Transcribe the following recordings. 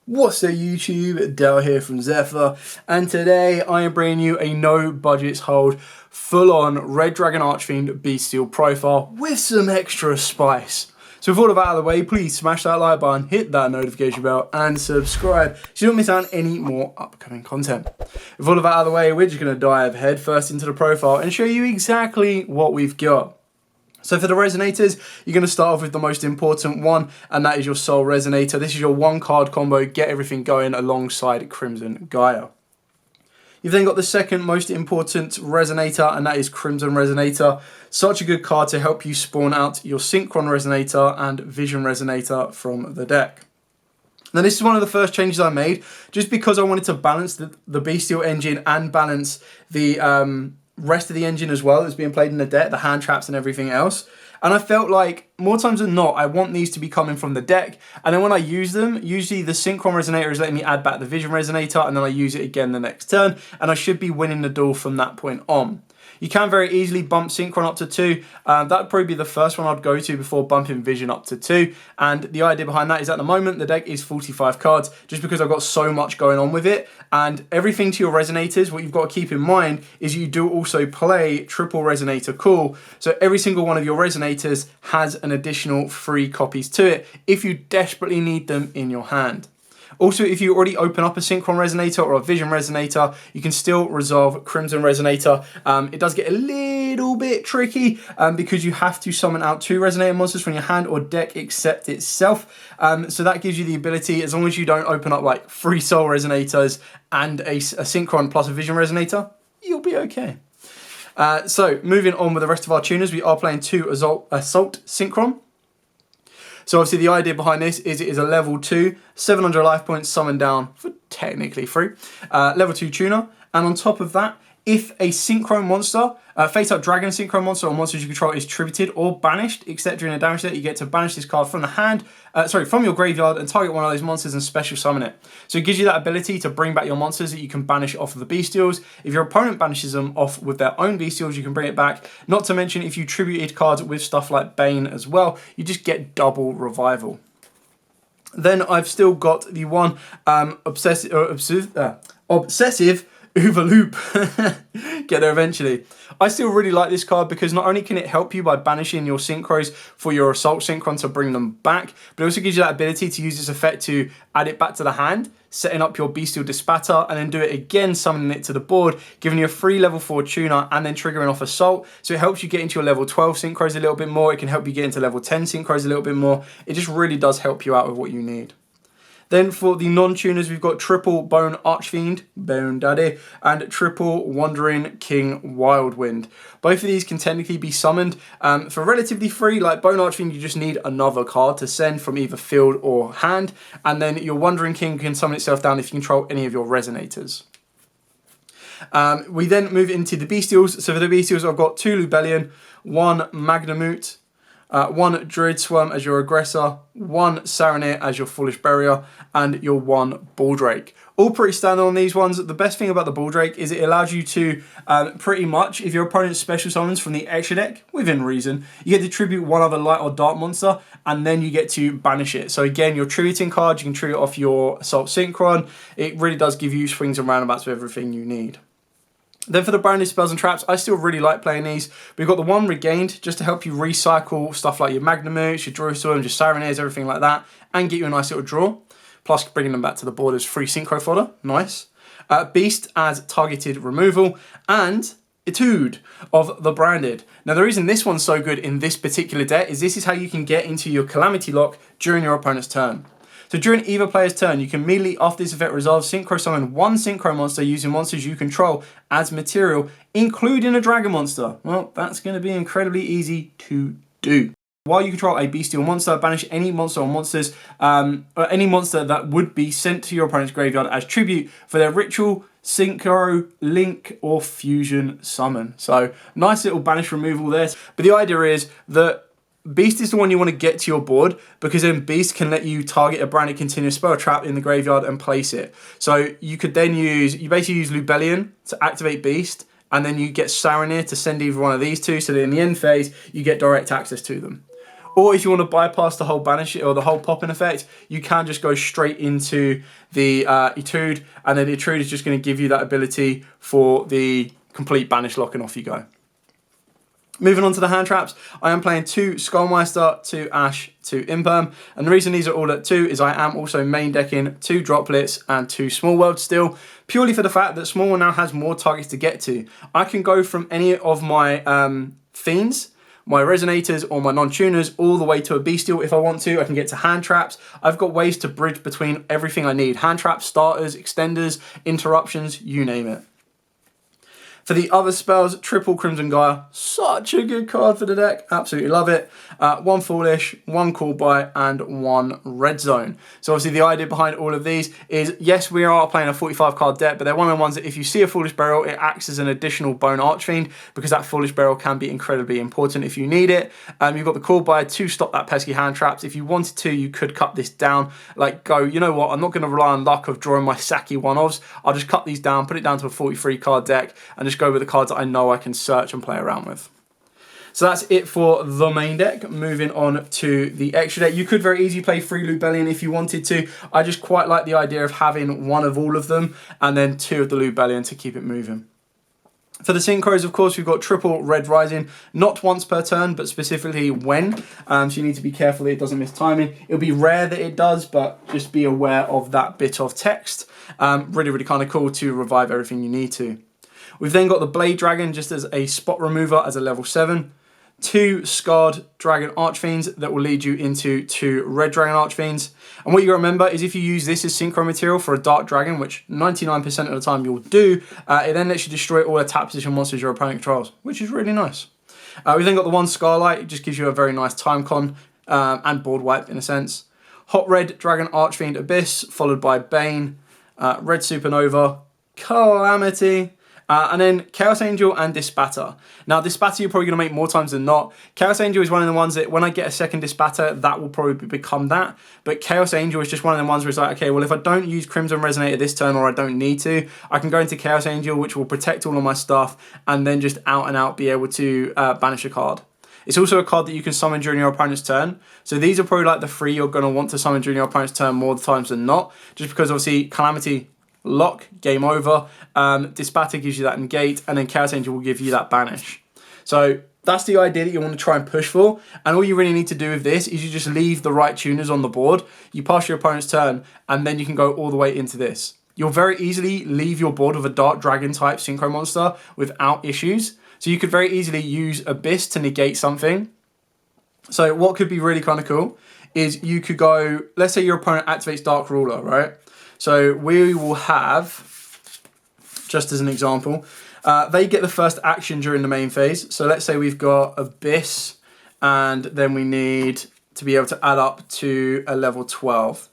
What's up YouTube, Dell here from Zephyr, and today I am bringing you a no budgets hold full-on Red Dragon Archfiend Bystial profile with some extra spice. So with all of that out of the way, please smash that like button, hit that notification bell and subscribe so you don't miss out on any more upcoming content. With all of that out of the way, we're just going to dive head first into the profile and show you exactly what we've got. So for the resonators, you're going to start off with the most important one, and that is your Soul Resonator. This is your one card combo, get everything going alongside Crimson Gaia. You've then got the second most important resonator, and that is Crimson Resonator. Such a good card to help you spawn out your Synchron Resonator and Vision Resonator from the deck. Now this is one of the first changes I made, just because I wanted to balance the Bystial engine and balance the rest of the engine as well that's being played in the deck, the hand traps and everything else. And I felt like more times than not, I want these to be coming from the deck. And then when I use them, usually the Synchron Resonator is letting me add back the Vision Resonator, and then I use it again the next turn, and I should be winning the duel from that point on. You can very easily bump Synchron up to 2. That would probably be the first one I'd go to before bumping Vision up to 2. And the idea behind that is at the moment, the deck is 45 cards, just because I've got so much going on with it. And everything to your resonators, what you've got to keep in mind is you do also play triple resonator cool. So every single one of your resonators has an additional 3 copies to it if you desperately need them in your hand. Also, if you already open up a Synchron Resonator or a Vision Resonator, you can still resolve Crimson Resonator. It does get a little bit tricky because you have to summon out 2 Resonator monsters from your hand or deck except itself. So that gives you the ability, as long as you don't open up like 3 Soul Resonators and a Synchron plus a Vision Resonator, you'll be okay. So moving on with the rest of our tuners, we are playing 2 Assault Synchron. So obviously the idea behind this is it is a level 2, 700 life points summoned down for technically free, level 2 tuner. And on top of that, if a Synchron monster, face-up Dragon Synchron monster or monsters you control is tributed or banished, except during a damage set, you get to banish this card from the hand, from your graveyard and target one of those monsters and special summon it. So it gives you that ability to bring back your monsters that you can banish off of the Bystials. If your opponent banishes them off with their own Bystials, you can bring it back. Not to mention, if you tributed cards with stuff like Bane as well, you just get double revival. Then I've still got the one obsessive Overloop. Get there eventually. I still really like this card because not only can it help you by banishing your Synchros for your Assault Synchron to bring them back, but it also gives you that ability to use this effect to add it back to the hand, setting up your Bystial Dispatter, and then do it again, summoning it to the board, giving you a free level 4 tuner, and then triggering off Assault. So it helps you get into your level 12 Synchros a little bit more. It can help you get into level 10 Synchros a little bit more. It just really does help you out with what you need. Then for the non-tuners, we've got triple Bone Archfiend, Bone Daddy, and triple Wandering King Wildwind. Both of these can technically be summoned for relatively free. Like Bone Archfiend, you just need another card to send from either field or hand. And then your Wandering King can summon itself down if you control any of your resonators. We then move into the Bystials. So for the Bystials, I've got 2 Lubellion, 1 Magnamute, 1 Druid Swarm as your aggressor, 1 Saronir as your Foolish Barrier, and your 1 Baldrake. All pretty standard on these ones. The best thing about the Baldrake is it allows you to pretty much, if your opponent's special summons from the extra deck, within reason, you get to tribute one other light or dark monster, and then you get to banish it. So again, your tributing card, you can tribute off your Assault Synchron. It really does give you swings and roundabouts with everything you need. Then for the branded spells and traps, I still really like playing these. We've got the 1 Regained, just to help you recycle stuff like your Magnamutes, your Druid, your Saronirs, everything like that, and get you a nice little draw. Plus bringing them back to the board as free Synchro fodder, nice. Beast as targeted removal, and Etude of the branded. Now the reason this one's so good in this particular deck is this is how you can get into your Calamity Lock during your opponent's turn. So during either player's turn, you can immediately, after this effect resolves, Synchro summon 1 Synchro monster using monsters you control as material, including a Dragon monster. Well, that's going to be incredibly easy to do. While you control a Bystial monster, banish any monster or monsters, or any monster that would be sent to your opponent's graveyard as tribute for their ritual, Synchro, Link, or Fusion summon. So nice little banish removal there. But the idea is that Beast is the one you want to get to your board, because then Beast can let you target a branded continuous spell trap in the graveyard and place it. So you could then you basically use Lubellion to activate Beast, and then you get Saronir to send either one of these two, so that in the end phase, you get direct access to them. Or if you want to bypass the whole banish or the whole popping effect, you can just go straight into the Etude, and then the Etude is just going to give you that ability for the complete banish lock, and off you go. Moving on to the hand traps, I am playing 2 Skullmeister, 2 Ash, 2 Imperm, and the reason these are all at 2 is I am also main decking 2 Droplets and 2 Small World still, purely for the fact that Small World now has more targets to get to. I can go from any of my Fiends, my Resonators or my non-tuners all the way to a Bystial if I want to. I can get to hand traps. I've got ways to bridge between everything I need. Hand traps, starters, extenders, interruptions, you name it. For the other spells, triple Crimson Gaia, such a good card for the deck, absolutely love it. 1 Foolish, 1 Call By, and 1 Red Zone. So obviously the idea behind all of these is, yes, we are playing a 45 card deck, but they're one of the ones that if you see a Foolish Burial, it acts as an additional bone Archfiend, because that Foolish Burial can be incredibly important if you need it. You've got the Call By to stop that pesky hand traps. If you wanted to, you could cut this down, like go, you know what, I'm not going to rely on luck of drawing my Saki one-offs. I'll just cut these down, put it down to a 43 card deck, and just go with the cards that I know I can search and play around with. So that's it for the main deck. Moving on to the extra deck. You could very easily play 3 Lubellion if you wanted to. I just quite like the idea of having 1 of all of them and then 2 of the Lubellion to keep it moving. For the synchros, of course, we've got triple Red Rising, not once per turn, but specifically when. So you need to be careful that it doesn't miss timing. It'll be rare that it does, but just be aware of that bit of text. Really, really kind of cool to revive everything you need to. We've then got the Blade Dragon just as a spot remover as a level 7. 2 Scarred Dragon Archfiends that will lead you into 2 Red Dragon Archfiends. And what you got to remember is if you use this as synchro material for a Dark Dragon, which 99% of the time you'll do, it then lets you destroy all the tap position monsters your opponent controls, which is really nice. We've then got the 1 Scarlight. It just gives you a very nice time con and board wipe in a sense. Hot Red Dragon Archfiend Abyss, followed by Bane, Red Supernova, Calamity, and then Chaos Angel and Dispatter. Now, Dispatter you're probably going to make more times than not. Chaos Angel is one of the ones that when I get a second Dispatter, that will probably become that. But Chaos Angel is just one of the ones where it's like, okay, well, if I don't use Crimson Resonator this turn or I don't need to, I can go into Chaos Angel, which will protect all of my stuff, and then just out and out be able to banish a card. It's also a card that you can summon during your opponent's turn. So these are probably like the 3 you're going to want to summon during your opponent's turn more times than not, just because obviously Calamity, lock, game over. Dispatter gives you that negate, and then Chaos Angel will give you that banish. So that's the idea that you want to try and push for, and all you really need to do with this is you just leave the right tuners on the board, you pass your opponent's turn, and then you can go all the way into this. You'll very easily leave your board with a Dark Dragon type synchro monster without issues, so you could very easily use Abyss to negate something. So what could be really kind of cool is you could go, let's say your opponent activates Dark Ruler, right? So we will have, just as an example, they get the first action during the main phase. So let's say we've got Abyss, and then we need to be able to add up to a level 12.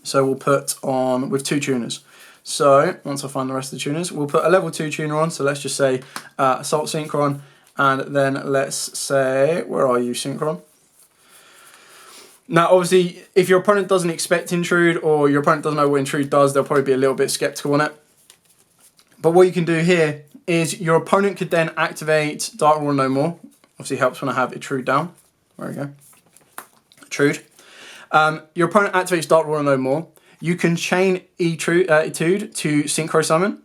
So we'll put on, with 2 tuners. So once I find the rest of the tuners, we'll put a level 2 tuner on. So let's just say Assault Synchron, and then let's say, where are you, Synchron? Now, obviously, if your opponent doesn't expect Intrude or your opponent doesn't know what Intrude does, they'll probably be a little bit skeptical on it. But what you can do here is your opponent could then activate Dark Ruler No More. Obviously helps when I have Intrude down. There we go. Intrude. Your opponent activates Dark Ruler No More. You can chain Etude to Synchro Summon,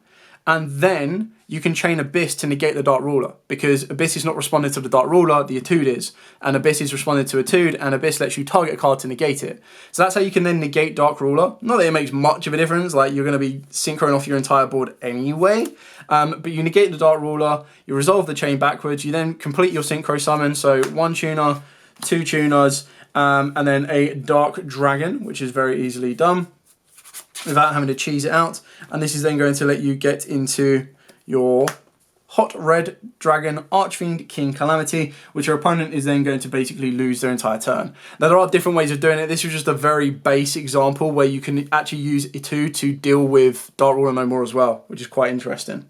and then you can chain Abyss to negate the Dark Ruler, because Abyss is not responding to the Dark Ruler, the Etude is, and Abyss is responding to Etude, and Abyss lets you target a card to negate it. So that's how you can then negate Dark Ruler. Not that it makes much of a difference, like you're going to be synchroing off your entire board anyway, but you negate the Dark Ruler, you resolve the chain backwards, you then complete your Synchro Summon, so 1 tuner, 2 tuners, and then a Dark Dragon, which is very easily done without having to cheese it out. And this is then going to let you get into your Hot Red Dragon Archfiend King Calamity, which your opponent is then going to basically lose their entire turn. Now, there are different ways of doing it. This was just a very base example where you can actually use Etude to deal with Dark Ruler No More as well, which is quite interesting.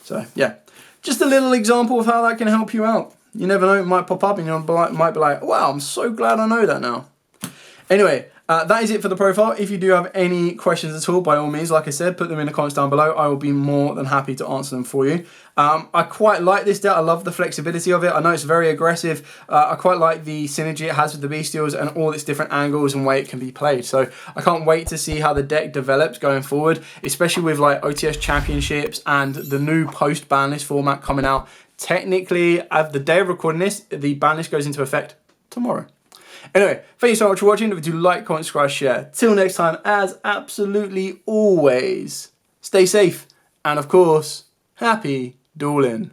So, yeah, just a little example of how that can help you out. You never know, it might pop up and you might be like, wow, I'm so glad I know that now. Anyway, That is it for the profile. If you do have any questions at all, by all means, like I said, put them in the comments down below. I will be more than happy to answer them for you. I quite like this deck. I love the flexibility of it. I know it's very aggressive. I quite like the synergy it has with the Bystials and all its different angles and way it can be played. So I can't wait to see how the deck develops going forward, especially with like OTS championships and the new post-ban list format coming out. Technically, at the day of recording this, the ban list goes into effect tomorrow. Anyway, thank you so much for watching. If you do like, comment, subscribe, share. Till next time, as absolutely always, stay safe. And of course, happy dueling.